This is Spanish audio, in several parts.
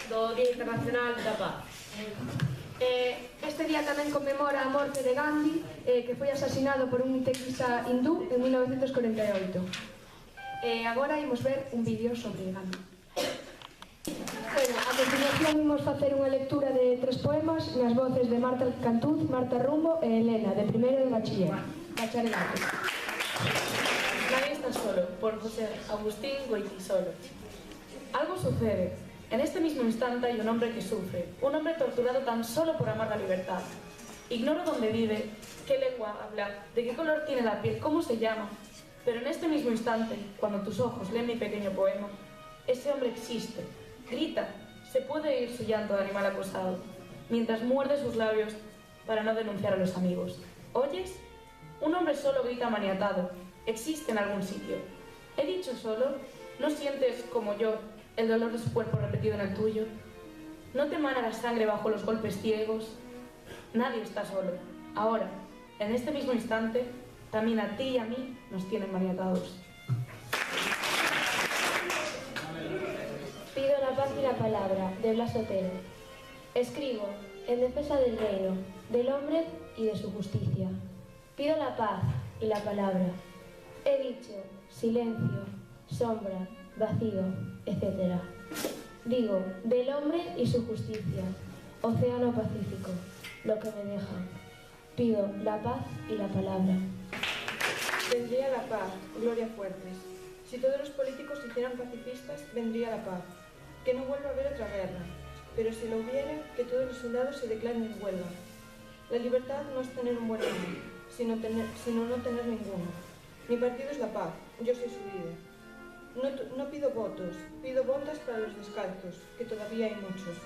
do Día Internacional da Paz. Este día tamén conmemora a morte de Gandhi, que foi asesinado por un teclista hindú en 1948. Agora imos ver un vídeo sobre Gandhi. Bueno, a continuación imos facer unha lectura de 3 poemas nas voces de Marta Cantuz, Marta Rumbo e Elena, de primeiro de bacharelato. Nadie está solo, por José Agustín Goytisolo. Algo sucede. En este mismo instante hay un hombre que sufre, un hombre torturado tan solo por amar la libertad. Ignoro dónde vive, qué lengua habla, de qué color tiene la piel, cómo se llama. Pero en este mismo instante, cuando tus ojos leen mi pequeño poema, ese hombre existe, grita, se puede oír su llanto de animal acosado, mientras muerde sus labios para no denunciar a los amigos. ¿Oyes? Un hombre solo grita maniatado, existe en algún sitio. ¿He dicho solo? ¿No sientes, como yo, el dolor de su cuerpo repetido en el tuyo? ¿No te emana la sangre bajo los golpes ciegos? Nadie está solo. Ahora, en este mismo instante, también a ti y a mí nos tienen maniatados. Pido la paz y la palabra, de Blas Otero. Escribo, en defensa del reino, del hombre y de su justicia. Pido la paz y la palabra. He dicho, silencio, sombra, vacío, etc. Digo, del hombre y su justicia, océano Pacífico, lo que me deja. Pido la paz y la palabra. Vendría la paz, Gloria Fuertes. Si todos los políticos se hicieran pacifistas, vendría la paz. Que no vuelva a haber otra guerra. Pero si la hubiera, que todos los soldados se declaren en huelga. La libertad no es tener un buen hombre, sino no tener ninguno. Mi partido es la paz, yo soy su líder. No pido votos, pido botas para los descalzos, que todavía hay muchos.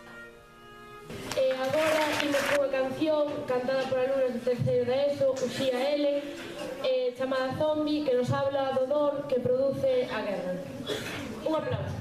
Agora imos cunha canción cantada por alumnos de terceiro da ESO, Uxía L, chamada Zombie, que nos habla do dor que produce a guerra. Un aplauso.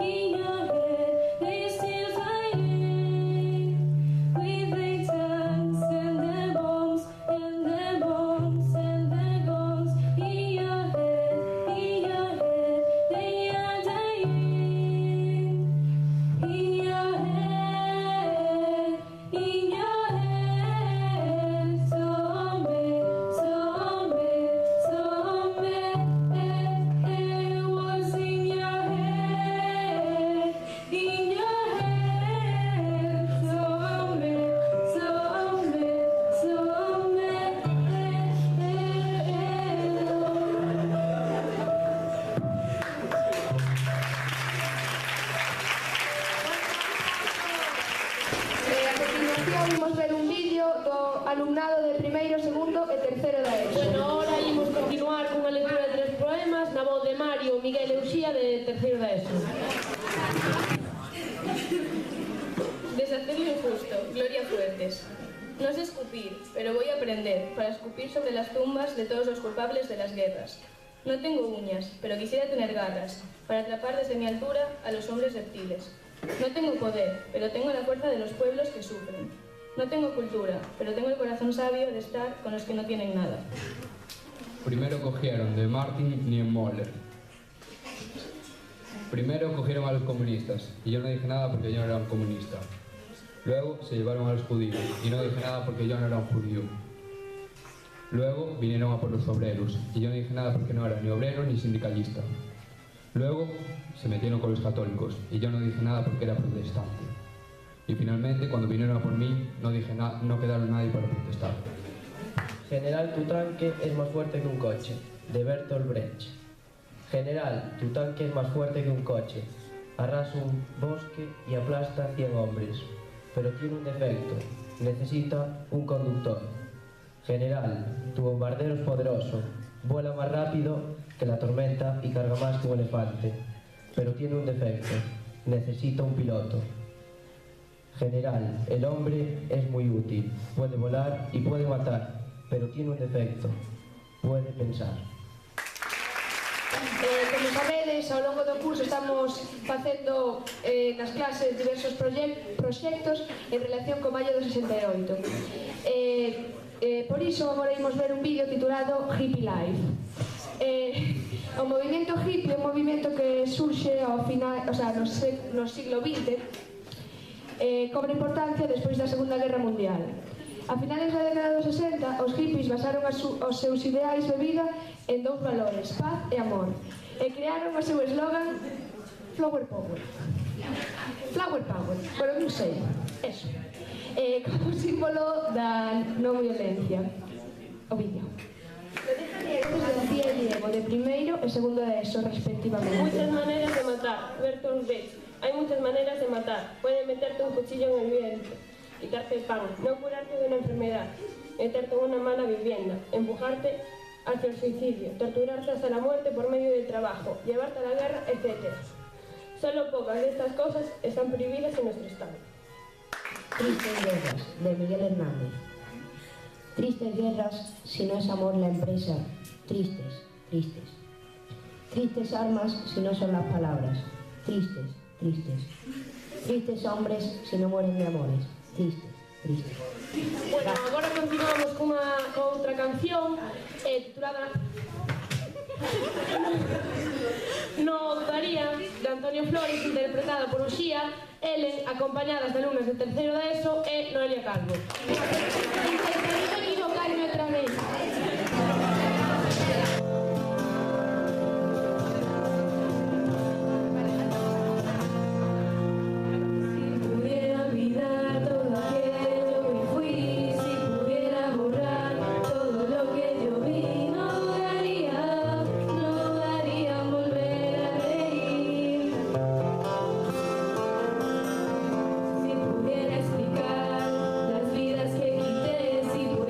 In your poemas na voz de Mario Miguel e Uxía de terceiro da ESO. Deshacer lo injusto, Gloria Fuertes. No sé escupir, pero voy a aprender para escupir sobre las tumbas de todos los culpables de las guerras. No tengo uñas, pero quisiera tener garras para atrapar desde mi altura a los hombres reptiles. No tengo poder, pero tengo la fuerza de los pueblos que sufren. No tengo cultura, pero tengo el corazón sabio de estar con los que no tienen nada. Primero cogieron de Martin Niemöller. Primero cogieron a los comunistas, y yo no dije nada porque yo no era un comunista. Luego se llevaron a los judíos, y no dije nada porque yo no era un judío. Luego vinieron a por los obreros, y yo no dije nada porque no era ni obrero ni sindicalista. Luego se metieron con los católicos, y yo no dije nada porque era protestante. Y finalmente, cuando vinieron a por mí, no dije nada, no quedaron nadie para protestar. General, tu tanque es más fuerte que un coche, de Bertolt Brecht. General, tu tanque es más fuerte que un coche, arrasa un bosque y aplasta 100 hombres, pero tiene un defecto, necesita un conductor. General, tu bombardero es poderoso, vuela más rápido que la tormenta y carga más que un elefante, pero tiene un defecto, necesita un piloto. General, el hombre es muy útil, puede volar y puede matar, pero tiene un defecto, puede pensar. Como sabedes, ao longo do curso estamos facendo nas clases diversos proxectos en relación co Maio do 68. Por iso agora imos ver un vídeo titulado Hippie Life. O movimento hippie é un movimento que surxe ao final, o sea, no siglo XX, cobra importancia despois da Segunda Guerra Mundial. A finales da década dos 60, os hippies basaron os seus ideais de vida en dous valores, paz e amor, e crearon o seu eslogan Flower Power. Flower Power, pero non sei, eso. Como símbolo da non violencia. O vídeo. Decía Diego de primeiro e segundo de ESO, respectivamente. Muchas maneras de matar, Bertolt Brecht. Hay muchas maneras de matar. Pueden meterte un cuchillo en el vientre, quitarte el pan, no curarte de una enfermedad, meterte en una mala vivienda, empujarte hacia el suicidio, torturarte hasta la muerte por medio del trabajo, llevarte a la guerra, etc. Solo pocas de estas cosas están prohibidas en nuestro Estado. Tristes guerras, de Miguel Hernández. Tristes guerras, si no es amor la empresa. Tristes, tristes. Tristes armas, si no son las palabras. Tristes, tristes. Tristes hombres, si no mueren de amores. Tristes, tristes. Bueno, agora continuamos con outra canción titulada No Dudaría, de Antonio Flores, interpretada por Uxía, Ellen, acompañadas de alumnas de terceiro da ESO e Noelia Calvo. Intentaría equivocarme outra vez. Si pudiera explicar las vidas que quité, si pudiera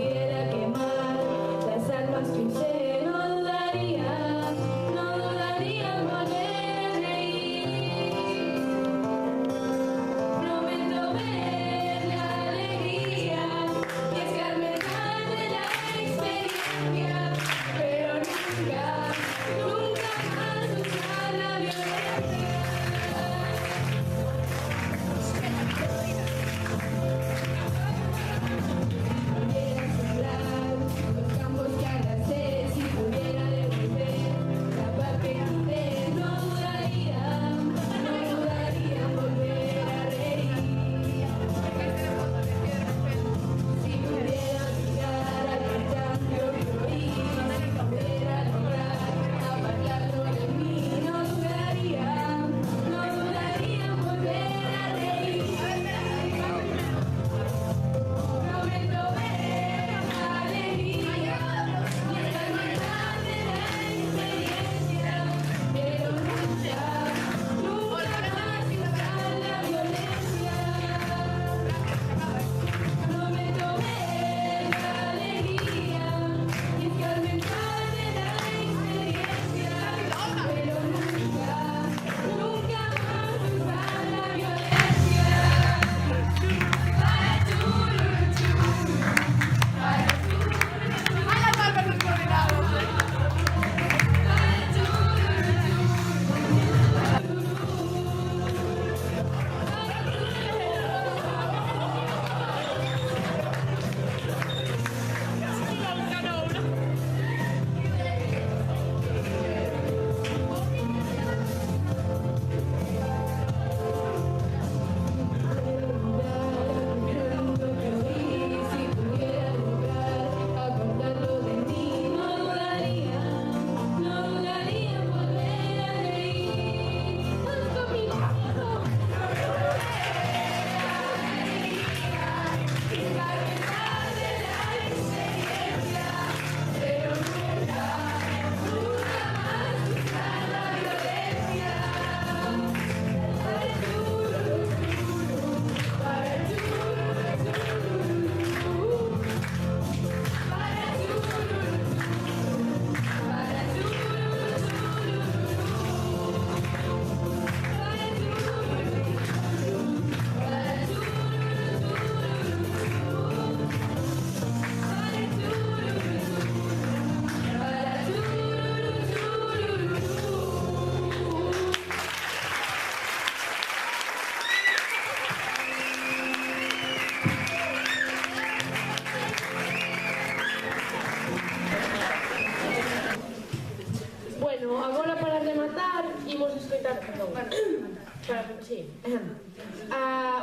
Bueno, agora para rematar, imos escoitar, perdón,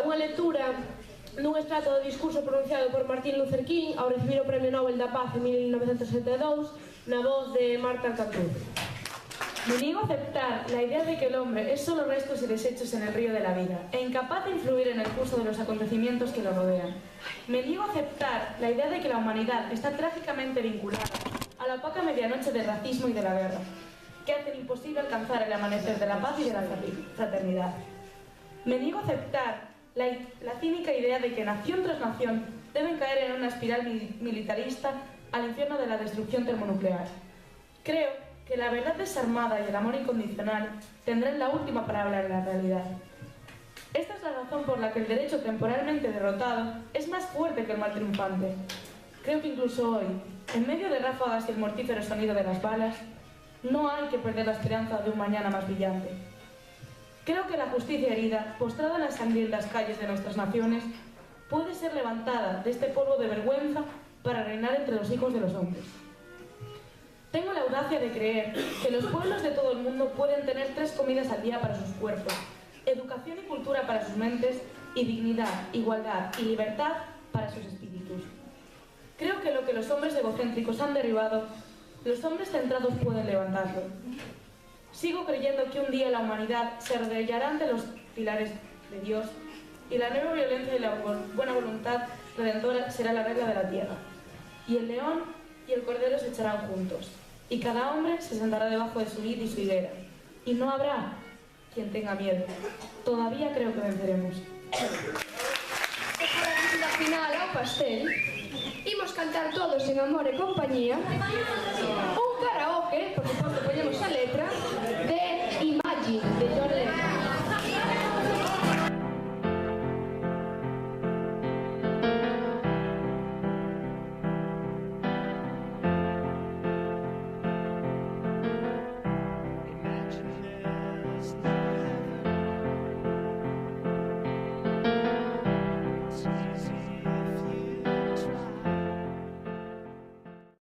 unha lectura nun extracto do discurso pronunciado por Martin Luther King ao recibir o Premio Nobel da Paz en 1972 na voz de Marta Arcantur. Me niego a aceptar la idea de que el hombre es solo restos y desechos en el río de la vida e incapaz de influir en el curso de los acontecimientos que lo rodean. Me niego a aceptar la idea de que la humanidad está trágicamente vinculada a la opaca medianoche del racismo y de la guerra, que hacen imposible alcanzar el amanecer de la paz y de la fraternidad. Me niego a aceptar la cínica idea de que nación tras nación deben caer en una espiral militarista al infierno de la destrucción termonuclear. Creo que la verdad desarmada y el amor incondicional tendrán la última palabra en la realidad. Esta es la razón por la que el derecho temporalmente derrotado es más fuerte que el mal triunfante. Creo que incluso hoy, en medio de ráfagas y el mortífero sonido de las balas, no hay que perder la esperanza de un mañana más brillante. Creo que la justicia herida, postrada en las sangrientas calles de nuestras naciones, puede ser levantada de este polvo de vergüenza para reinar entre los hijos de los hombres. Tengo la audacia de creer que los pueblos de todo el mundo pueden tener 3 comidas al día para sus cuerpos, educación y cultura para sus mentes, y dignidad, igualdad y libertad para sus espíritus. Creo que lo que los hombres egocéntricos han derribado, los hombres centrados pueden levantarlo. Sigo creyendo que un día la humanidad se arrodillará ante los pilares de Dios y la nueva violencia y la buena voluntad redentora será la regla de la tierra. Y el león y el cordero se echarán juntos, y cada hombre se sentará debajo de su vid y su higuera, y no habrá quien tenga miedo. Todavía creo que venceremos. E para a visita final ao pastel, imos cantar todos en amor e compañía un karaoke, por suposto, ponemos a letra, de Imagine, de John